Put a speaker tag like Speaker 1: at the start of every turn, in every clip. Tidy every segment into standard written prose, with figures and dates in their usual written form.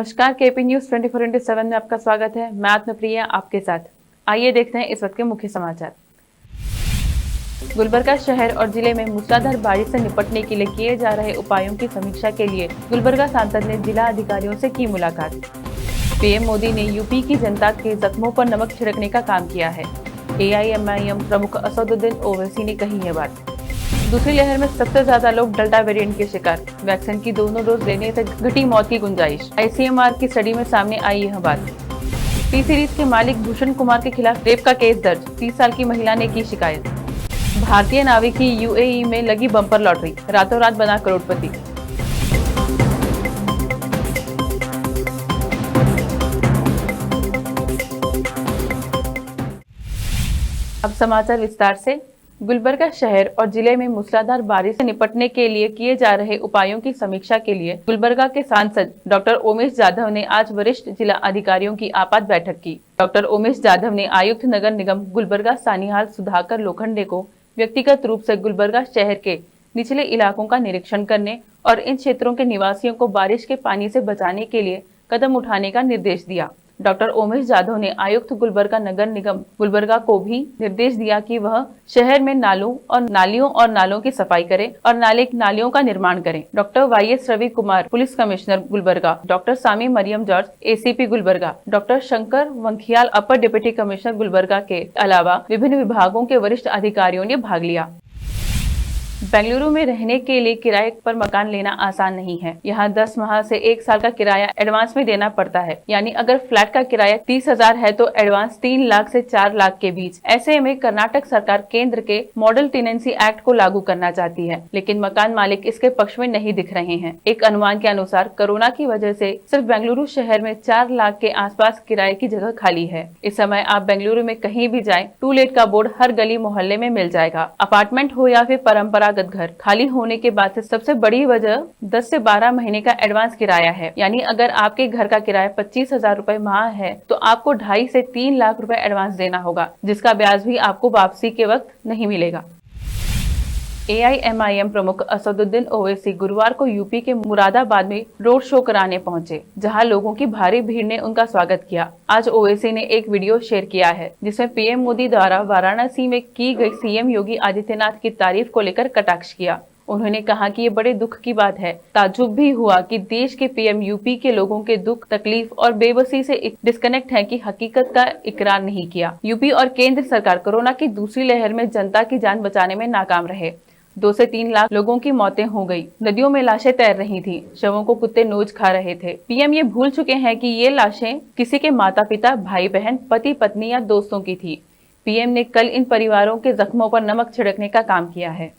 Speaker 1: नमस्कार, KP news 24/7 में आपका स्वागत है। मैं आत्मप्रिया आपके साथ। आइए देखते हैं इस वक्त के मुख्य समाचार। गुलबर्गा शहर और जिले में मूसलाधार बारिश से निपटने के लिए किए जा रहे उपायों की समीक्षा के लिए गुलबर्गा सांसद ने जिला अधिकारियों से की मुलाकात। पीएम मोदी ने यूपी की जनता के जख्मों पर नमक छिड़कने का काम किया है। AIMIM प्रमुख असदुद्दीन ओवैसी ने कही यह बात। दूसरी लहर में सबसे ज्यादा लोग डेल्टा वेरिएंट के शिकार, वैक्सीन की दोनों डोज लेने से घटी मौत की गुंजाइश। ICMR की स्टडी में सामने आई यह बात। टी सीरीज के मालिक भूषण कुमार के खिलाफ रेप का केस दर्ज, 30 साल की महिला ने की शिकायत। भारतीय नाविक की UAE में लगी बम्पर लॉटरी, रातों रात बना करोड़पति। अब समाचार विस्तार से। गुलबर्गा शहर और जिले में मूसलाधार बारिश से निपटने के लिए किए जा रहे उपायों की समीक्षा के लिए गुलबर्गा के सांसद डॉक्टर उमेश जाधव ने आज वरिष्ठ जिला अधिकारियों की आपात बैठक की। डॉक्टर उमेश जाधव ने आयुक्त नगर निगम गुलबर्गा सानिहाल सुधाकर लोखंडे को व्यक्तिगत रूप से गुलबर्गा शहर के निचले इलाकों का निरीक्षण करने और इन क्षेत्रों के निवासियों को बारिश के पानी से बचाने के लिए कदम उठाने का निर्देश दिया। डॉक्टर उमेश जाधव ने आयुक्त गुलबर्गा नगर निगम गुलबर्गा को भी निर्देश दिया कि वह शहर में नालियों और नालों की सफाई करे और नालियों का निर्माण करें। Doctor YS Ravi Kumar police commissioner Gulbarga, doctor Sami Mariam George ACP Gulbarga, doctor Shankar Wankhiyal upper deputy commissioner Gulbarga के अलावा विभिन्न विभागों के वरिष्ठ अधिकारियों ने भाग लिया। बेंगलुरु में रहने के लिए किराए पर मकान लेना आसान नहीं है। यहाँ 10 माह से 1 साल का किराया एडवांस में देना पड़ता है। यानी अगर फ्लैट का किराया 30,000 है तो एडवांस 3 लाख से 4 लाख के बीच। ऐसे में कर्नाटक सरकार केंद्र के मॉडल टेनेंसी एक्ट को लागू करना चाहती है, लेकिन मकान मालिक इसके पक्ष में नहीं दिख रहे हैं। एक अनुमान के अनुसार कोरोना की वजह से सिर्फ बेंगलुरु शहर में 4 लाख के आसपास किराए की जगह खाली है। इस समय आप बेंगलुरु में कहीं भी जाएं, टू लेट का बोर्ड हर गली मोहल्ले में मिल जाएगा। अपार्टमेंट हो या फिर परंपरागत घर, खाली होने के बाद से सबसे बड़ी वजह 10 से 12 महीने का एडवांस किराया है। यानी अगर आपके घर का किराया 25,000 रुपए माह है तो आपको 2.5 से 3 लाख रुपए एडवांस देना होगा, जिसका ब्याज भी आपको वापसी के वक्त नहीं मिलेगा। AIMIM प्रमुख असदुद्दीन ओवैसी गुरुवार को यूपी के मुरादाबाद में रोड शो कराने पहुंचे, जहां लोगों की भारी भीड़ ने उनका स्वागत किया। आज ओवैसी ने एक वीडियो शेयर किया है जिसमें पीएम मोदी द्वारा वाराणसी में की गई CM योगी आदित्यनाथ की तारीफ को लेकर कटाक्ष किया। उन्होंने कहा कि ये बड़े दुख की बात है। ताज्जुब भी हुआ कि देश के पीएम यूपी के लोगों के दुख, तकलीफ और बेबसी से डिस्कनेक्ट है कि हकीकत का इकरार नहीं किया। यूपी और केंद्र सरकार कोरोना की दूसरी लहर में जनता की जान बचाने में नाकाम रहे। 2 से 3 लाख लोगों की मौतें हो गई। नदियों में लाशें तैर रही थी, शवों को कुत्ते नोच खा रहे थे। पीएम ये भूल चुके हैं कि ये लाशें किसी के माता पिता, भाई बहन, पति पत्नी या दोस्तों की थी। पीएम ने कल इन परिवारों के जख्मों पर नमक छिड़कने का काम किया है।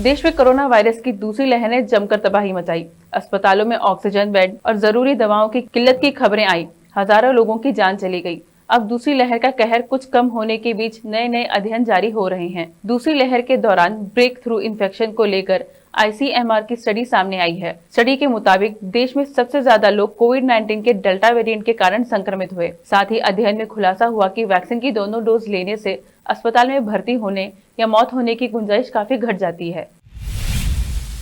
Speaker 1: देश में कोरोना वायरस की दूसरी लहर ने जमकर तबाही मचाई। अस्पतालों में ऑक्सीजन बेड और जरूरी दवाओं की किल्लत की खबरें आई। हजारों लोगों की जान चली गई। अब दूसरी लहर का कहर कुछ कम होने के बीच नए अध्ययन जारी हो रहे हैं। दूसरी लहर के दौरान ब्रेक थ्रू इन्फेक्शन को लेकर ICMR की स्टडी सामने आई है। स्टडी के मुताबिक देश में सबसे ज्यादा लोग कोविड-19 के डेल्टा वेरिएंट के कारण संक्रमित हुए। साथ ही अध्ययन में खुलासा हुआ कि वैक्सीन की दोनों डोज लेने से अस्पताल में भर्ती होने या मौत होने की गुंजाइश काफी घट जाती है।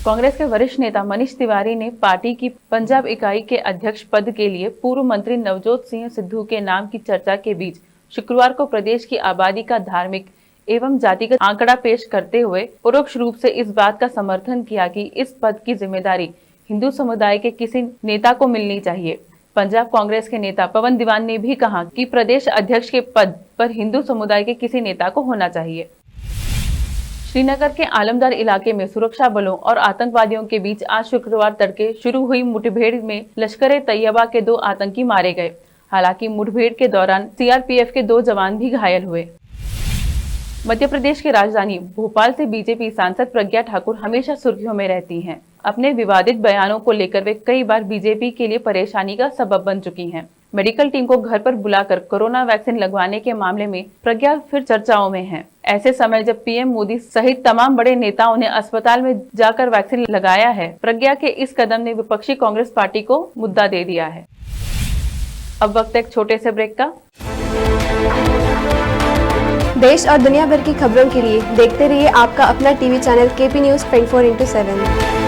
Speaker 1: कांग्रेस के वरिष्ठ नेता मनीष तिवारी ने पार्टी की पंजाब इकाई के अध्यक्ष पद के लिए पूर्व मंत्री नवजोत सिंह सिद्धू के नाम की चर्चा के बीच शुक्रवार को प्रदेश की आबादी का धार्मिक एवं जातिगत आंकड़ा पेश करते हुए परोक्ष रूप से इस बात का समर्थन किया कि इस पद की जिम्मेदारी हिंदू समुदाय के किसी नेता को मिलनी चाहिए। पंजाब कांग्रेस के नेता पवन दीवान ने भी कहा कि प्रदेश अध्यक्ष के पद पर हिंदू समुदाय के किसी नेता को होना चाहिए। श्रीनगर के आलमदार इलाके में सुरक्षा बलों और आतंकवादियों के बीच आज शुक्रवार तड़के शुरू हुई मुठभेड़ में लश्कर-ए-तैयबा के 2 आतंकी मारे गए। हालांकि मुठभेड़ के दौरान CRPF के 2 जवान भी घायल हुए। मध्य प्रदेश की राजधानी भोपाल से बीजेपी सांसद प्रज्ञा ठाकुर हमेशा सुर्खियों में रहती हैं। अपने विवादित बयानों को लेकर वे कई बार बीजेपी के लिए परेशानी का सबब बन चुकी हैं। मेडिकल टीम को घर पर बुलाकर कोरोना वैक्सीन लगवाने के मामले में प्रज्ञा फिर चर्चाओं में हैं। ऐसे समय जब पीएम मोदी सहित तमाम बड़े नेताओं ने अस्पताल में जाकर वैक्सीन लगाया है, प्रज्ञा के इस कदम ने विपक्षी कांग्रेस पार्टी को मुद्दा दे दिया है। अब वक्त एक छोटे से ब्रेक का।
Speaker 2: देश और दुनिया भर की खबरों के लिए देखते रहिए आपका अपना TV channel KP news 24/7।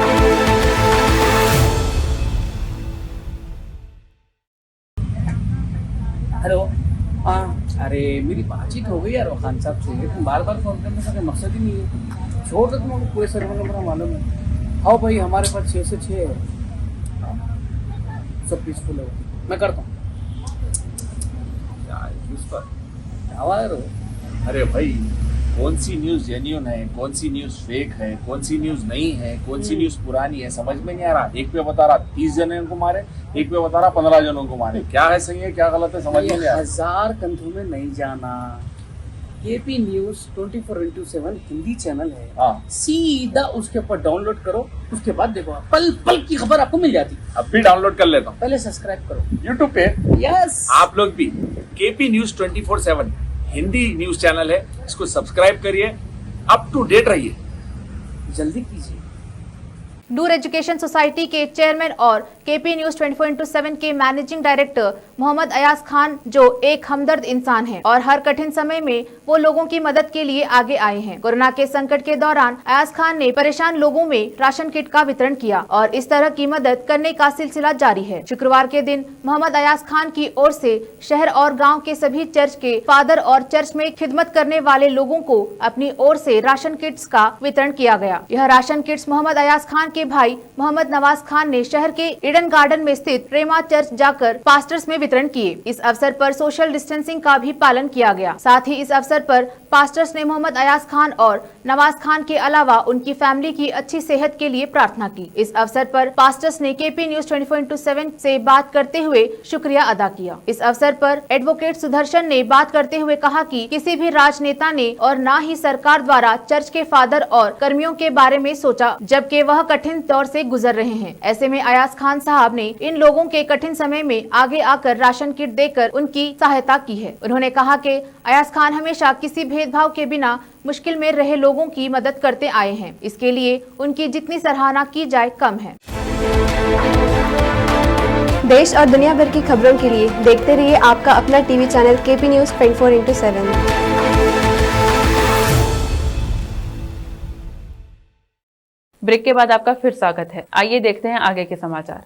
Speaker 3: Hello. हाँ, अरे मेरी बातचीत हो गई यार वो खान साहब से, लेकिन बार बार फोन करने का कोई मकसद ही नहीं है। छोड़ दो, तुमको पूरे सर्वर नंबर मालूम है। आओ भाई, हमारे पास 6 से 6 है। सब पीसफुल है, मैं करता हूँ।
Speaker 4: अरे भाई, कौन सी न्यूज जेन्युइन है, कौन सी न्यूज फेक है, कौन सी न्यूज नई है, कौन सी न्यूज पुरानी है, समझ में नहीं आ रहा। एक पे बता रहा 30 जनों को मारे, एक पे बता रहा 15 जनों को मारे। क्या है सही है, क्या गलत है, समझ में नहीं आ रहा।
Speaker 3: 1000 कंधों में नहीं जाना। केपी न्यूज 24/7 हिंदी चैनल है।
Speaker 4: हाँ,
Speaker 3: सीधा उसके ऊपर डाउनलोड करो, उसके बाद देखो पल पल की खबर आपको मिल जाती।
Speaker 4: अब भी डाउनलोड कर लेता हूँ।
Speaker 3: पहले सब्सक्राइब करो
Speaker 4: यूट्यूब पे।
Speaker 3: यस,
Speaker 4: आप लोग भी KP news 24/7 Hindi news channel है, इसको सब्सक्राइब करिए, अप टू डेट रहिए।
Speaker 3: जल्दी कीजिए।
Speaker 5: नूर एजुकेशन सोसाइटी के चेयरमैन और केपी न्यूज 24/7 के मैनेजिंग डायरेक्टर मोहम्मद अयाज खान, जो एक हमदर्द इंसान हैं और हर कठिन समय में वो लोगों की मदद के लिए आगे आए हैं। कोरोना के संकट के दौरान अयाज खान ने परेशान लोगों में राशन किट का वितरण किया और इस तरह की मदद करने का सिलसिला जारी है। शुक्रवार के दिन मोहम्मद अयाज खान की ओर से शहर और गाँव के सभी चर्च के फादर और चर्च में खिदमत करने वाले लोगों को अपनी ओर से राशन किट्स का वितरण किया गया। यह राशन किट्स मोहम्मद अयाज खान के भाई मोहम्मद नवाज खान ने शहर के ईडन गार्डन में स्थित प्रेमा चर्च जाकर पास्टर्स में वितरण किए। इस अवसर पर सोशल डिस्टेंसिंग का भी पालन किया गया। साथ ही इस अवसर पर पास्टर्स ने मोहम्मद अयाज खान और नवाज खान के अलावा उनकी फैमिली की अच्छी सेहत के लिए प्रार्थना की। इस अवसर पर पास्टर्स ने केपी न्यूज 24/7 से बात करते हुए शुक्रिया अदा किया। इस अवसर पर एडवोकेट सुदर्शन ने बात करते हुए कहा कि किसी भी राजनेता ने और न ही सरकार द्वारा चर्च के फादर और कर्मियों के बारे में सोचा, जबकि वह कठिन दौर से गुजर रहे हैं। ऐसे में अयाज खान साहब ने इन लोगों के कठिन समय में आगे आकर राशन किट देकर उनकी सहायता की है। उन्होंने कहा कि अयाज खान हमेशा किसी भेदभाव के बिना मुश्किल में रहे लोगों की मदद करते आए हैं। इसके लिए उनकी जितनी सराहना की जाए कम है।
Speaker 2: देश और दुनिया भर की खबरों के लिए देखते रहिए आपका अपना TV channel KP news 24/7।
Speaker 1: Break के बाद आपका फिर स्वागत है। आइए देखते हैं आगे के समाचार।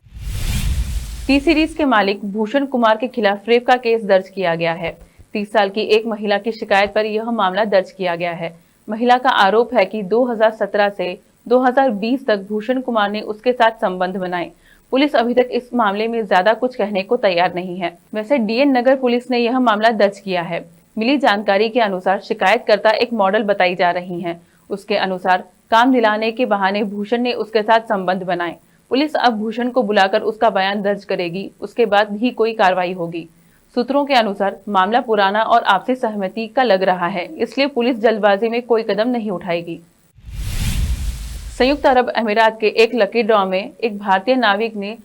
Speaker 1: टी सीरीज के मालिक भूषण कुमार के खिलाफ रेप का केस दर्ज किया गया है। 30 साल की एक महिला की शिकायत पर यह मामला दर्ज किया गया है। महिला का आरोप है कि 2017 से 2020 तक भूषण कुमार ने उसके साथ संबंध बनाए। पुलिस अभी तक इस मामले में ज्यादा कुछ कहने को तैयार नहीं है। वैसे डीएन नगर पुलिस ने यह मामला दर्ज किया है। मिली जानकारी के अनुसार शिकायतकर्ता एक मॉडल बताई जा रही है। उसके अनुसार काम दिलाने के बहाने भूषण ने उसके साथ संबंध बनाए। पुलिस अब भूषण को बुलाकर उसका बयान दर्ज करेगी, उसके बाद भी कोई कार्रवाई होगी। सूत्रों के अनुसार मामला पुराना और आपसी सहमति का लग रहा है, इसलिए पुलिस जल्दबाजी में कोई कदम नहीं उठाएगी। संयुक्त अरब अमीरात के एक लकी ड्रॉ में एक भारतीय नाविक ने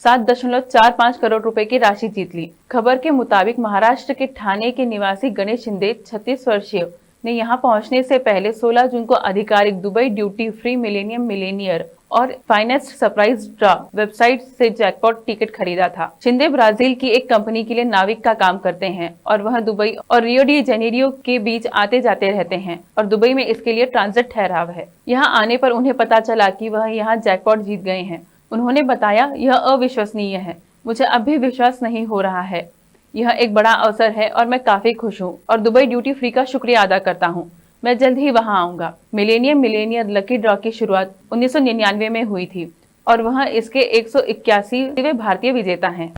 Speaker 1: 7.45 करोड़ रुपए की राशि जीत ली। खबर के मुताबिक महाराष्ट्र के ठाणे के निवासी गणेश शिंदे 36 वर्षीय ने यहां पहुंचने से पहले 16 जून को आधिकारिक Dubai duty free millennium Millionaire और फाइनेस्ट सरप्राइज ड्रॉ वेबसाइट से जैकपॉट टिकट खरीदा था। शिंदे ब्राजील की एक कंपनी के लिए नाविक का काम करते हैं और वह दुबई और रियो डी जेनेरियो के बीच आते जाते रहते हैं और दुबई में इसके लिए ट्रांजिट ठहराव है। यहाँ आने पर उन्हें पता चला कि वह यहाँ जैकपॉट जीत गए हैं। उन्होंने बताया, यह अविश्वसनीय है, मुझे अब भी विश्वास नहीं हो रहा है। यह एक बड़ा अवसर है और मैं काफी खुश हूँ और दुबई ड्यूटी फ्री का शुक्रिया अदा करता हूँ। मैं जल्द ही वहां आऊंगा। मिलेनियम मिलेनियर लकी ड्रॉ की शुरुआत 1999 में हुई थी और वह इसके 181वें भारतीय विजेता हैं।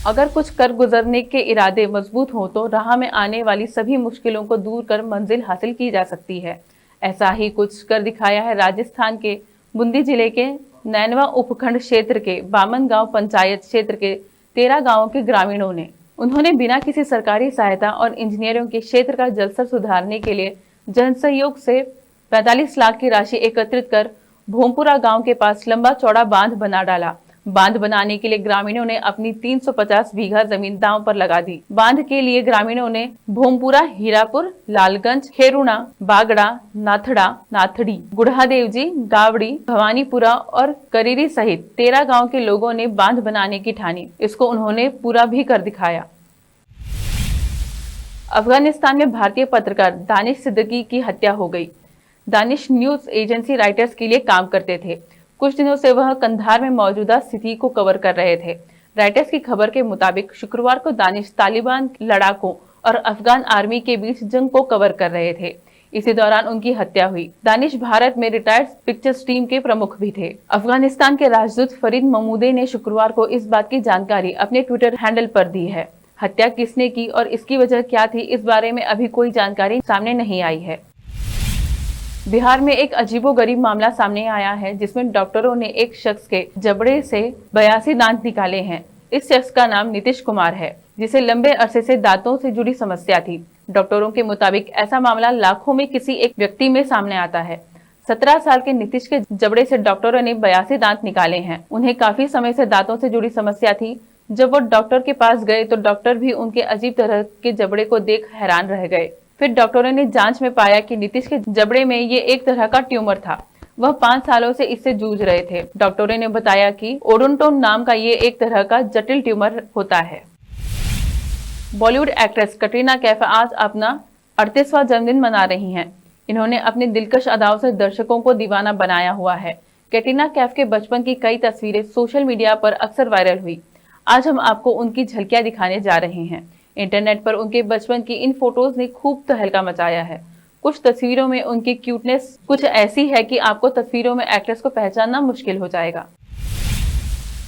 Speaker 1: अगर कुछ कर गुजरने के इरादे मजबूत हों तो राह में आने वाली सभी मुश्किलों को दूर कर मंजिल हासिल की जा सकती है। ऐसा ही कुछ कर दिखाया है राजस्थान के बूंदी जिले के नैनवा उपखंड क्षेत्र के बामन गांव पंचायत क्षेत्र के 13 गांवों के ग्रामीणों ने। उन्होंने बिना किसी सरकारी सहायता और इंजीनियरों के क्षेत्र का जलस्तर सुधारने के लिए जन सहयोग से 45 लाख की राशि एकत्रित कर भोमपुरा गांव के पास लंबा चौड़ा बांध बना डाला। बांध बनाने के लिए ग्रामीणों ने अपनी 350 बीघा जमीन दांव पर लगा दी। बांध के लिए ग्रामीणों ने भोमपुरा, हीरापुर, लालगंज, खेरुणा, बागड़ा, नाथड़ा, नाथड़ी, गुढ़ादेवजी, गावड़ी, भवानीपुरा और करीरी सहित 13 गांव के लोगों ने बांध बनाने की ठानी। इसको उन्होंने पूरा भी कर दिखाया। अफगानिस्तान में भारतीय पत्रकार दानिश सिद्दीकी की हत्या हो गई। दानिश न्यूज एजेंसी राइटर्स के लिए काम करते थे। कुछ दिनों से वह कंधार में मौजूदा स्थिति को कवर कर रहे थे। राइटर्स की खबर के मुताबिक शुक्रवार को दानिश तालिबान लड़ाकों और अफगान आर्मी के बीच जंग को कवर कर रहे थे। इसी दौरान उनकी हत्या हुई। दानिश भारत में रिटायर्ड पिक्चर्स टीम के प्रमुख भी थे। अफगानिस्तान के राजदूत फरीद महमूदे ने शुक्रवार को इस बात की जानकारी अपने ट्विटर हैंडल पर दी है। हत्या किसने की और इसकी वजह क्या थी, इस बारे में अभी कोई जानकारी सामने नहीं आई है। बिहार में एक अजीबोगरीब मामला सामने आया है, जिसमें डॉक्टरों ने एक शख्स के जबड़े से 82 दांत निकाले हैं। इस शख्स का नाम नीतीश कुमार है, जिसे लंबे अरसे से दांतों से जुड़ी समस्या थी। डॉक्टरों के मुताबिक ऐसा मामला लाखों में किसी एक व्यक्ति में सामने आता है। 17 साल के नीतीश के जबड़े से डॉक्टरों ने 82 दांत निकाले हैं। उन्हें काफी समय से दांतों से जुड़ी समस्या थी। जब वो डॉक्टर के पास गए तो डॉक्टर भी उनके अजीब तरह के जबड़े को देख हैरान रह गए। फिर डॉक्टरों ने जांच में पाया कि नीतीश के जबड़े में ये एक तरह का ट्यूमर था। वह 5 सालों से इससे जूझ रहे थे। डॉक्टरों ने बताया कि ओडोंटोन नाम का ये एक तरह का जटिल ट्यूमर होता है। बॉलीवुड एक्ट्रेस कटरीना कैफ आज अपना 38वां जन्मदिन मना रही हैं। इन्होंने अपने दिलकश अदाओं से दर्शकों को दीवाना बनाया हुआ है। कटरीना कैफ के बचपन की कई तस्वीरें सोशल मीडिया पर अक्सर वायरल हुई। आज हम आपको उनकी झलकियां दिखाने जा रहे हैं। इंटरनेट पर उनके बचपन की इन फोटोज ने खूब तहलका मचाया है। कुछ तस्वीरों में उनकी क्यूटनेस कुछ ऐसी है कि आपको तस्वीरों में एक्ट्रेस को पहचानना मुश्किल हो जाएगा।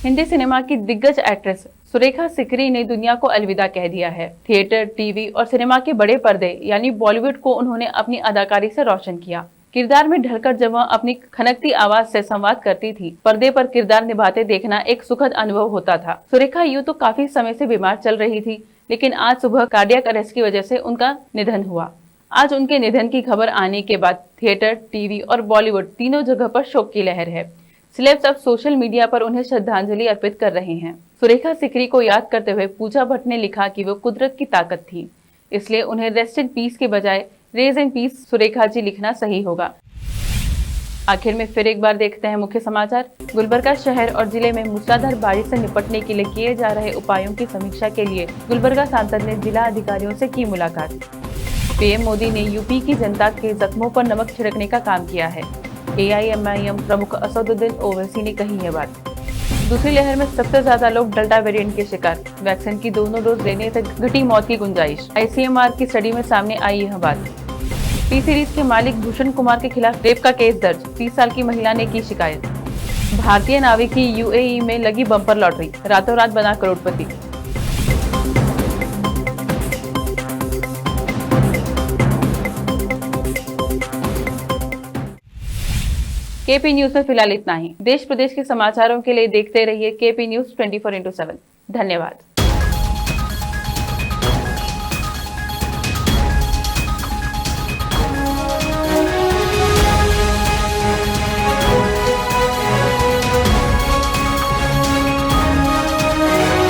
Speaker 1: हिंदी सिनेमा की दिग्गज एक्ट्रेस सुरेखा सिकरी ने दुनिया को अलविदा कह दिया है। थिएटर, टीवी और सिनेमा के बड़े पर्दे यानी बॉलीवुड को उन्होंने अपनी अदाकारी से रोशन किया। किरदार में ढलकर जब वह अपनी खनकती आवाज से संवाद करती थी, पर्दे पर किरदार निभाते देखना एक सुखद अनुभव होता था। सुरेखा यूं तो काफी समय से बीमार चल रही थी, लेकिन आज सुबह कार्डियक अरेस्ट की वजह से उनका निधन हुआ। आज उनके निधन की खबर आने के बाद थिएटर, टीवी और बॉलीवुड तीनों जगह पर शोक की लहर है। सेलेब्स अब सोशल मीडिया पर उन्हें श्रद्धांजलि अर्पित कर रहे हैं। सुरेखा सिकरी को याद करते हुए पूजा भट्ट ने लिखा कि वो कुदरत की ताकत थी, इसलिए उन्हें रेस्ट इन पीस के बजाय raise in peace Surekha ji लिखना सही होगा। आखिर में फिर एक बार देखते हैं मुख्य समाचार। गुलबर्गा शहर और जिले में मूसलाधार बारिश से निपटने के लिए किए जा रहे उपायों की समीक्षा के लिए गुलबर्गा सांसद ने जिला अधिकारियों से की मुलाकात। पीएम मोदी ने यूपी की जनता के जख्मों पर नमक छिड़कने का काम किया है। AIMIM प्रमुख असदुद्दीन ओवैसी ने कही है बात। दूसरी लहर में सबसे ज्यादा लोग डेल्टा वेरिएंट के शिकार, वैक्सीन की दोनों डोज लेने से घटी मौत की गुंजाइश। ICMR की स्टडी में सामने आई यह बात। टी सीरीज के मालिक भूषण कुमार के खिलाफ रेप का केस दर्ज, 30 साल की महिला ने की शिकायत। भारतीय नाविक की UAE में लगी बम्पर लॉटरी, रातों रात बना करोड़पति। KP न्यूज में फिलहाल इतना ही। देश प्रदेश के समाचारों के लिए देखते रहिए KP न्यूज 24x7। धन्यवाद।